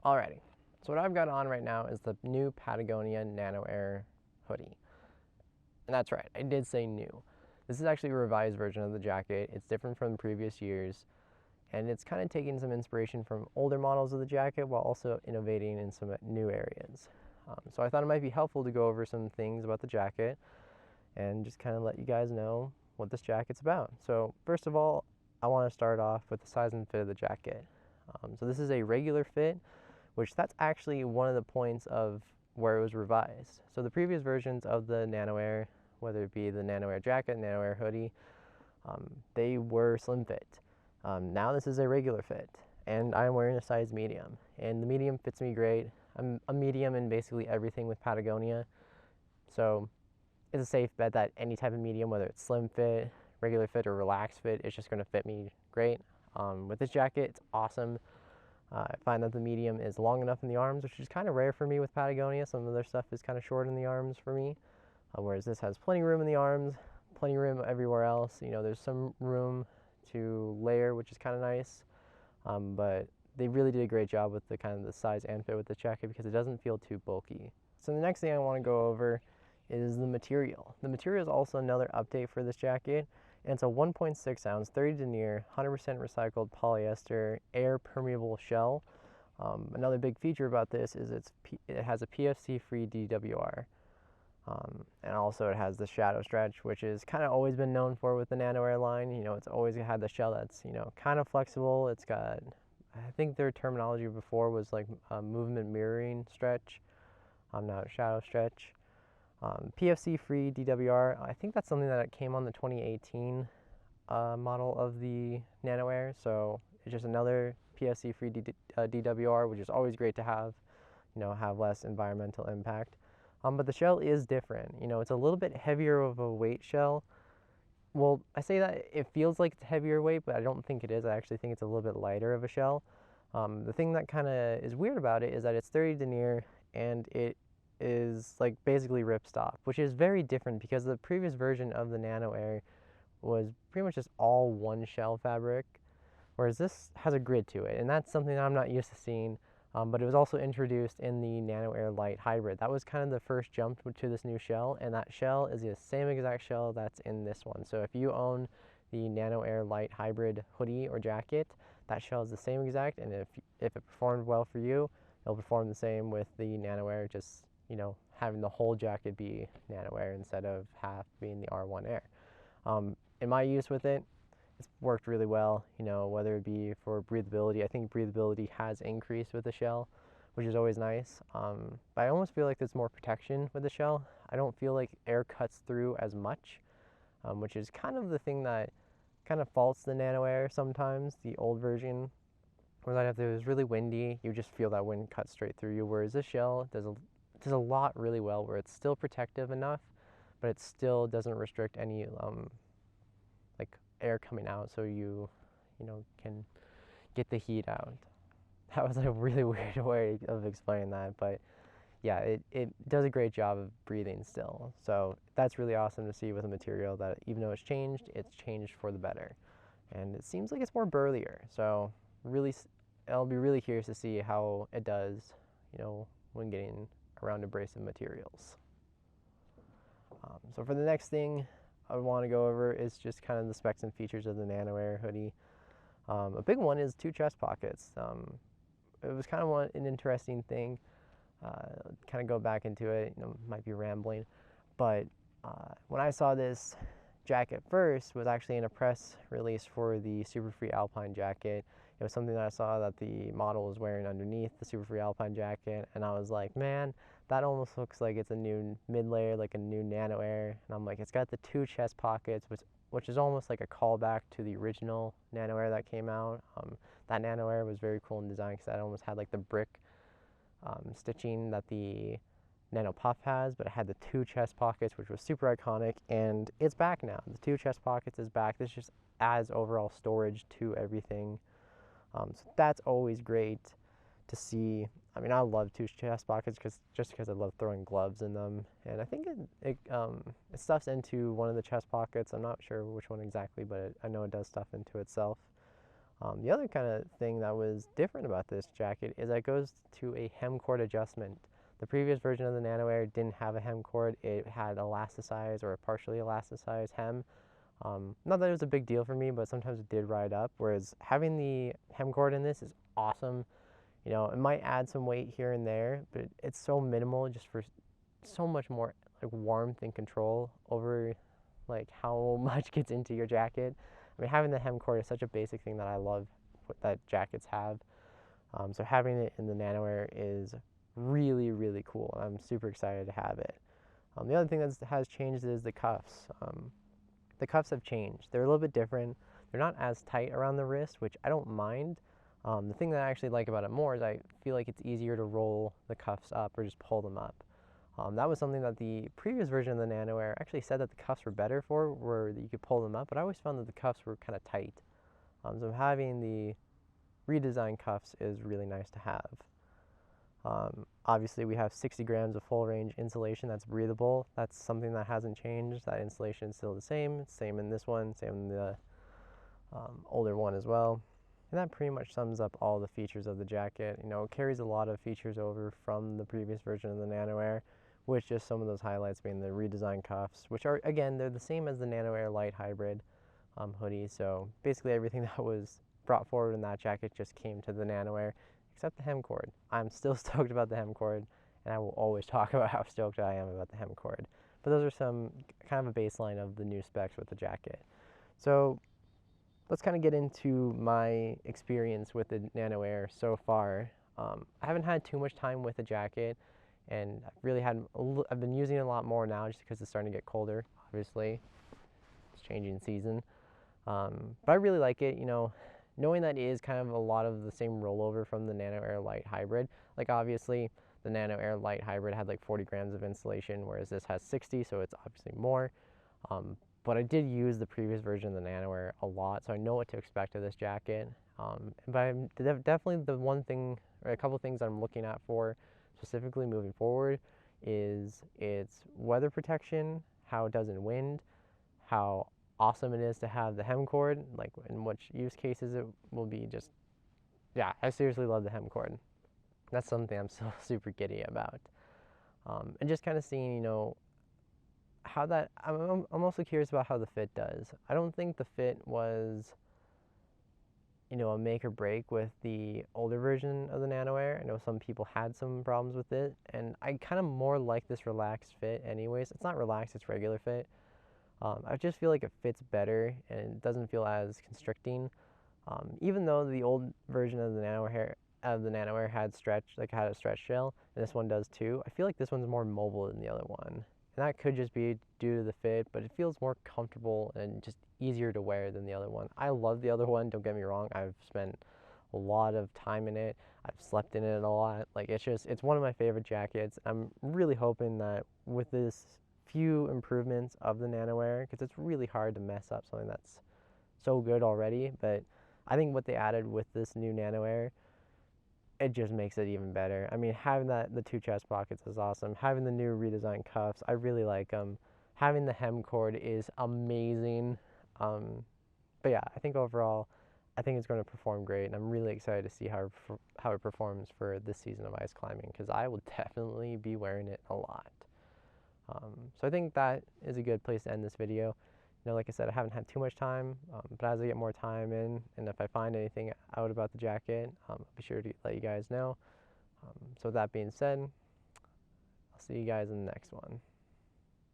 Alrighty, so what I've got on right now is the new Patagonia Nano Air hoodie. And that's right, I did say new. This is actually a revised version of the jacket. It's different from previous years, and it's kind of taking some inspiration from older models of the jacket while also innovating in some new areas. So I thought it might be helpful to go over some things about the jacket and just kind of let you guys know what this jacket's about. So first of all, I want to start off with the size and fit of the jacket. So this is a regular fit, which that's actually one of the points of where it was revised. So the previous versions of the Nano Air, whether it be the Nano Air jacket, Nano Air hoodie, they were slim fit. Now this is a regular fit, and I'm wearing a size medium, and the medium fits me great. I'm a medium in basically everything with Patagonia, so it's a safe bet that any type of medium, whether it's slim fit, regular fit, or relaxed fit, it's just going to fit me great. With this jacket, it's awesome. I find that the medium is long enough in the arms, which is kind of rare for me with Patagonia. Some of their stuff is kind of short in the arms for me, whereas this has plenty of room in the arms, plenty of room everywhere else. You know, there's some room to layer, which is kind of nice, but they really did a great job with the kind of the size and fit with the jacket because it doesn't feel too bulky. So the next thing I want to go over is the material. The material is also another update for this jacket, and it's a 1.6 ounce 30 denier 100% recycled polyester air permeable shell. Another big feature about this is it has a PFC free DWR, and also it has the shadow stretch, which is kind of always been known for with the Nano Air line. You know, it's always had the shell that's, you know, kind of flexible. It's got, I think their terminology before was like movement mirroring stretch, not shadow stretch. PFC free DWR, I think that's something that came on the 2018 model of the Nano Air, so it's just another PFC free DWR, which is always great to have, you know, have less environmental impact. But the shell is different. You know, it's a little bit heavier of a weight shell. Well, I say that it feels like it's heavier weight, but I don't think it is. I actually think it's a little bit lighter of a shell. The thing that kind of is weird about it is that it's 30 denier and it is like basically ripstop, which is very different because the previous version of the Nano Air was pretty much just all one shell fabric, whereas this has a grid to it, and that's something that I'm not used to seeing. But it was also introduced in the Nano Air Light Hybrid. That was kind of the first jump to this new shell, and that shell is the same exact shell that's in this one. So if you own the Nano Air Light Hybrid hoodie or jacket, that shell is the same exact, and if it performed well for you, it'll perform the same with the Nano Air, just, you know, having the whole jacket be Nano Air instead of half being the R1 Air. In my use with it, it's worked really well, you know, whether it be for breathability. I think breathability has increased with the shell, which is always nice. But I almost feel like there's more protection with the shell. I don't feel like air cuts through as much, which is kind of the thing that kind of faults the Nano Air sometimes, the old version, where if it was really windy, you just feel that wind cut straight through you, whereas this shell does a lot really well, where it's still protective enough, but it still doesn't restrict any like air coming out, so you know, can get the heat out. That was a really weird way of explaining that, but yeah, it does a great job of breathing still. So that's really awesome to see with a material that even though it's changed for the better. And it seems like it's more burlier. So really, I'll be really curious to see how it does, you know, when getting around abrasive materials. So for the next thing I want to go over is just kind of the specs and features of the Nano Air hoodie. A big one is 2 chest pockets. It was kind of an interesting thing. Kind of go back into it, you know, might be rambling, but when I saw this jacket first, was actually in a press release for the Super Free Alpine jacket. It was something that I saw that the model was wearing underneath the Super Free Alpine jacket, and I was like, man, that almost looks like it's a new mid-layer, like a new Nano Air. And I'm like, it's got the 2 chest pockets, which is almost like a callback to the original Nano Air that came out. That Nano Air was very cool in design because that almost had like the brick stitching that the Nano Puff has, but it had the 2 chest pockets, which was super iconic, and it's back now. The 2 chest pockets is back. This just adds overall storage to everything. So that's always great to see. I mean, I love 2 chest pockets just because I love throwing gloves in them, and I think it stuffs into one of the chest pockets. I'm not sure which one exactly, but I know it does stuff into itself. The other kind of thing that was different about this jacket is that it goes to a hem cord adjustment. The previous version of the Nano Air didn't have a hem cord. It had elasticized or a partially elasticized hem. Not that it was a big deal for me, but sometimes it did ride up, whereas having the hem cord in this is awesome. You know, it might add some weight here and there, but it's so minimal just for so much more like warmth and control over like how much gets into your jacket. I mean, having the hem cord is such a basic thing that I love that jackets have. So having it in the Nano Air is really, really cool. I'm super excited to have it. The other thing that has changed is the cuffs. The cuffs have changed. They're a little bit different. They're not as tight around the wrist, which I don't mind. The thing that I actually like about it more is I feel like it's easier to roll the cuffs up or just pull them up. That was something that the previous version of the Nano Air actually said that the cuffs were better for, where you could pull them up, but I always found that the cuffs were kind of tight. So having the redesigned cuffs is really nice to have. Obviously, we have 60 grams of full range insulation that's breathable. That's something that hasn't changed. That insulation is still the same. Same in this one, same in the older one as well. And that pretty much sums up all the features of the jacket. You know, it carries a lot of features over from the previous version of the Nano Air, with just some of those highlights being the redesigned cuffs, which are, again, they're the same as the Nano Air Light Hybrid hoodie. So basically everything that was brought forward in that jacket just came to the Nano Air, except the hem cord. I'm still stoked about the hem cord, and I will always talk about how stoked I am about the hem cord. But those are some kind of a baseline of the new specs with the jacket. So let's kind of get into my experience with the Nano Air so far. I haven't had too much time with the jacket, and I've been using it a lot more now just because it's starting to get colder. Obviously, it's changing season, but I really like it. You know, knowing that it is kind of a lot of the same rollover from the Nano Air Light Hybrid. Like obviously, the Nano Air Light Hybrid had like 40 grams of insulation, whereas this has 60, so it's obviously more. But I did use the previous version of the Nano Air a lot, so I know what to expect of this jacket. But definitely the one thing, or a couple things I'm looking at for specifically moving forward is its weather protection, how it does in wind, how awesome it is to have the hem cord, like in which use cases it will be just, yeah, I seriously love the hem cord. That's something I'm still super giddy about. And just kind of seeing, you know, how that, I'm also curious about how the fit does. I don't think the fit was, you know, a make or break with the older version of the Nano Air. I know some people had some problems with it, and I kind of more like this relaxed fit anyways. It's not relaxed, it's regular fit. I just feel like it fits better and it doesn't feel as constricting. Even though the old version of the Nano Air had had a stretch shell, and this one does too, I feel like this one's more mobile than the other one. And that could just be due to the fit, but it feels more comfortable and just easier to wear than the other one. I love the other one, don't get me wrong. I've spent a lot of time in it. I've slept in it a lot. Like it's one of my favorite jackets. I'm really hoping that with this few improvements of the Nano Air, because it's really hard to mess up something that's so good already, but I think what they added with this new Nano Air, it just makes it even better. I mean, having the two chest pockets is awesome. Having the new redesigned cuffs, I really like them. Having the hem cord is amazing. But yeah, I think overall, I think it's going to perform great, and I'm really excited to see how it performs for this season of ice climbing, because I will definitely be wearing it a lot. So I think that is a good place to end this video. You know, like I said, I haven't had too much time, but as I get more time in, and if I find anything out about the jacket, I'll be sure to let you guys know. So with that being said, I'll see you guys in the next one.